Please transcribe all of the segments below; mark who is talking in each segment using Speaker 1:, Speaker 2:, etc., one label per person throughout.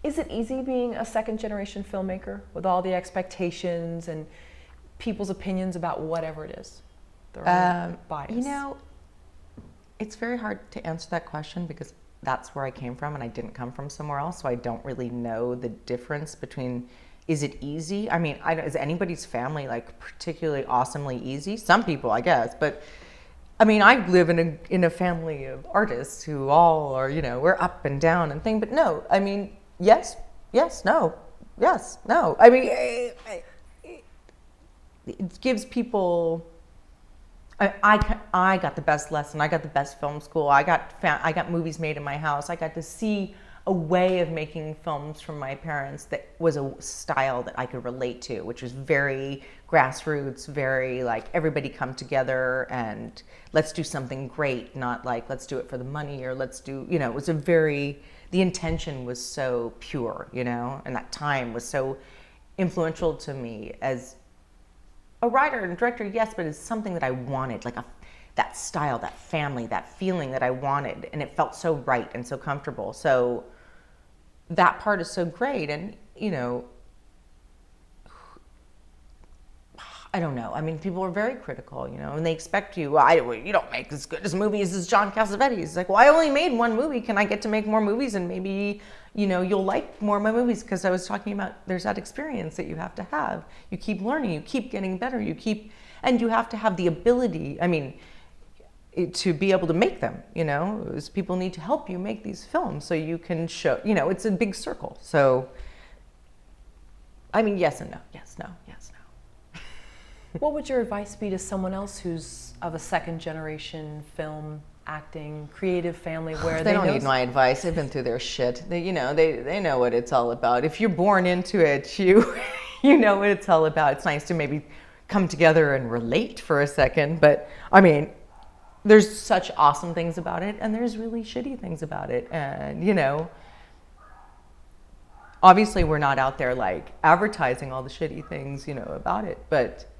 Speaker 1: Is it easy being a second generation filmmaker with all the expectations and people's opinions about whatever it is? Their own bias.
Speaker 2: You know, it's very hard to answer that question because that's where I came from and I didn't come from somewhere else. So I don't really know the difference between, is it easy? I mean, is anybody's family like particularly awesomely easy? Some people, I guess, but I mean, I live in a family of artists who all are, you know, we're up and down and thing, but no, I mean, yes, no, yes, no. I mean, it gives people, I got the best lesson. I got the best film school. I got movies made in my house. I got to see a way of making films from my parents that was a style that I could relate to, which was very grassroots, very like everybody come together and let's do something great, not like let's do it for the money or let's do, you know, it was the intention was so pure, you know, and that time was so influential to me as a writer and director, yes, but it's something that I wanted, like that style, that family, that feeling that I wanted, and it felt so right and so comfortable. So that part is so great, and you know, I don't know. I mean, people are very critical, you know, and they expect you. Well, you don't make as good as movies as John Cassavetes. It's like, well, I only made one movie. Can I get to make more movies? And maybe, you know, you'll like more of my movies because I was talking about there's that experience that you have to have. You keep learning. You keep getting better. And you have to have the ability. I mean, to be able to make them. You know, people need to help you make these films so you can show. You know, it's a big circle. So, I mean, yes and no. Yes, no. Yes, no.
Speaker 1: What would your advice be to someone else who's of a second generation film, acting, creative family where
Speaker 2: they don't need my advice? They've been through their shit. They know what it's all about. If you're born into it, you know what it's all about. It's nice to maybe come together and relate for a second, but I mean, there's such awesome things about it and there's really shitty things about it. And you know, obviously we're not out there like advertising all the shitty things, you know, about it, but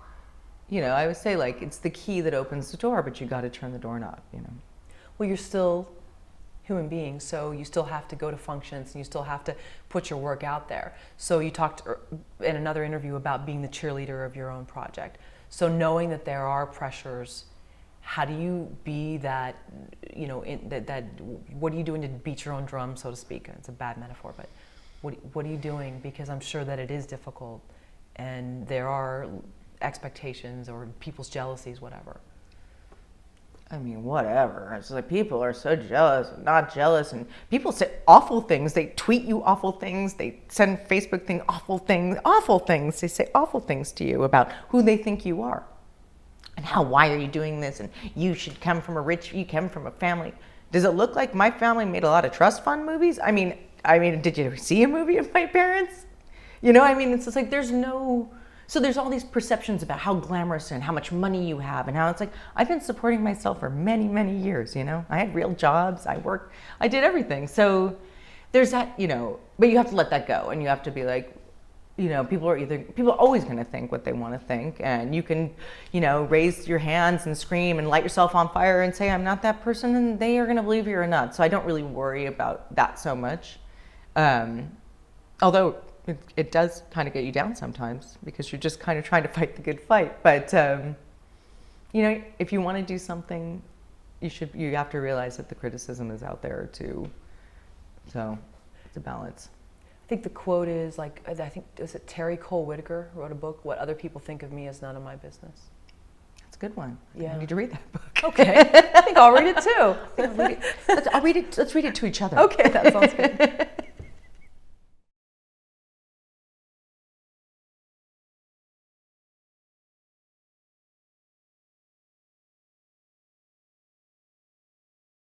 Speaker 2: you know, I would say like it's the key that opens the door, but you got to turn the doorknob, you know.
Speaker 1: Well, you're still human beings, so you still have to go to functions and you still have to put your work out there. So you talked in another interview about being the cheerleader of your own project. So knowing that there are pressures, how do you be that, you know, what are you doing to beat your own drum, so to speak? It's a bad metaphor, but what are you doing? Because I'm sure that it is difficult and there are expectations or people's jealousies, whatever.
Speaker 2: I mean, whatever. It's like people are so jealous and not jealous, and people say awful things. They tweet you awful things. They send Facebook things, awful things. They say awful things to you about who they think you are and why are you doing this? And you come from a family. Does it look like my family made a lot of trust fund movies? I mean, did you see a movie of my parents? You know, I mean, it's just like so there's all these perceptions about how glamorous and how much money you have and how it's like, I've been supporting myself for many, many years, you know? I had real jobs, I worked, I did everything. So there's that, you know, but you have to let that go and you have to be like, you know, people are always going to think what they want to think, and you can, you know, raise your hands and scream and light yourself on fire and say, I'm not that person, and they are going to believe you're not. So I don't really worry about that so much. Although it does kind of get you down sometimes because you're just kind of trying to fight the good fight. But, you know, if you want to do something, you have to realize that the criticism is out there too. So it's a balance.
Speaker 1: I think the quote is like, is it Terry Cole Whitaker wrote a book, What Other People Think of Me Is None of My Business.
Speaker 2: That's a good one.
Speaker 1: Yeah.
Speaker 2: I need to read that book.
Speaker 1: Okay. I think I'll read it too.
Speaker 2: Let's read it to each other.
Speaker 1: Okay, that sounds good.